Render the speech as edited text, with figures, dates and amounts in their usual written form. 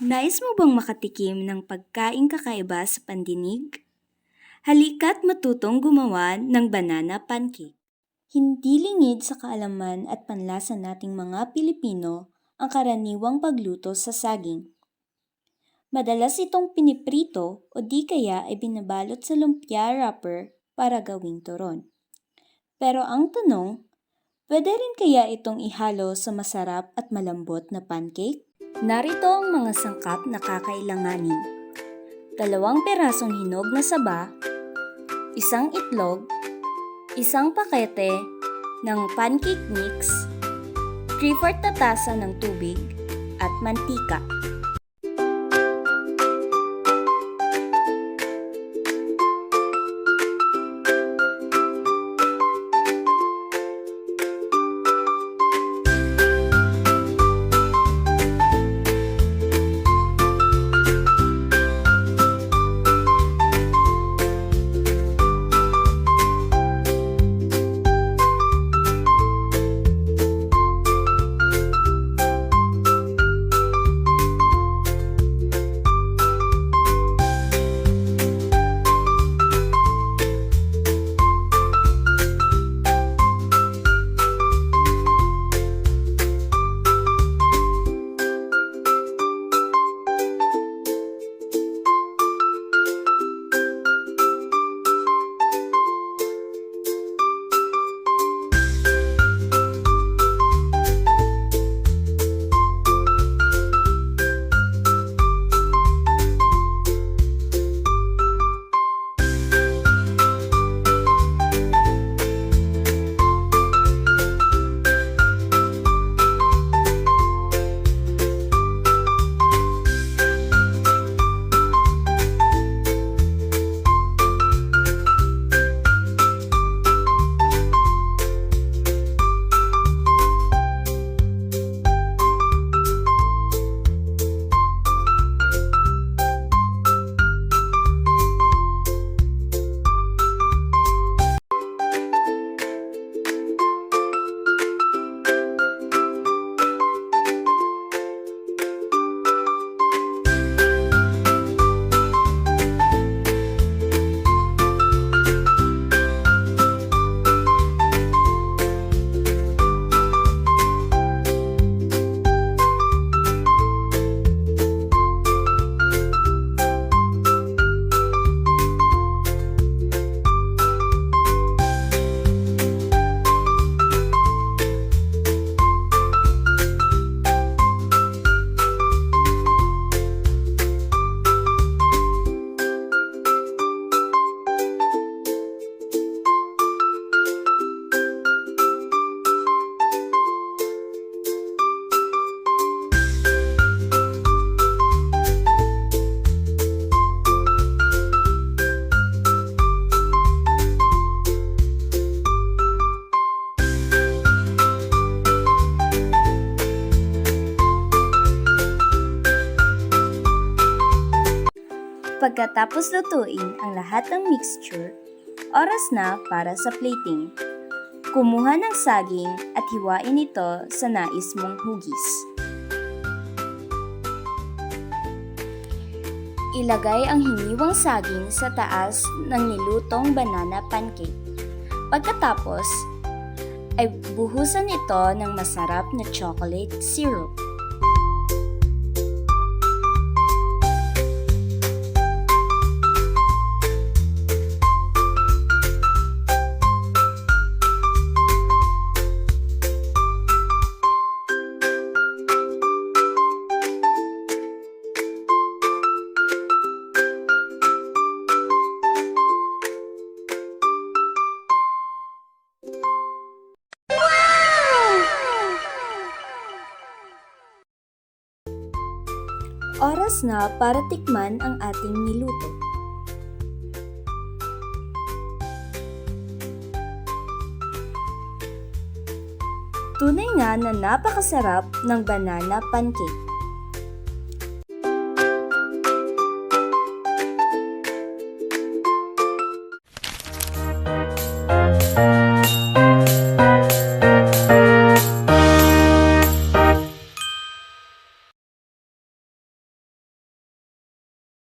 Nais mo bang makatikim ng pagkaing kakaiba sa pandinig? Halika't matutong gumawa ng banana pancake. Hindi lingid sa kaalaman at panlasa nating mga Pilipino ang karaniwang pagluto sa saging. Madalas itong piniprito o di kaya ay binabalot sa lumpia wrapper para gawing turon. Pero ang tanong, pwede rin kaya itong ihalo sa masarap at malambot na pancake? Narito ang mga sangkap na kakailanganin. 2 pirasong hinog na saba, 1 itlog, 1 pakete ng pancake mix, 3/4 na tasa ng tubig, at mantika. Pagkatapos lutuin ang lahat ng mixture, oras na para sa plating. Kumuha ng saging at hiwain ito sa nais mong hugis. Ilagay ang hiniwang saging sa taas ng nilutong banana pancake. Pagkatapos, ay buhusan ito ng masarap na chocolate syrup. Oras na para tikman ang ating niluto. Tunay nga na napakasarap ng banana pancake.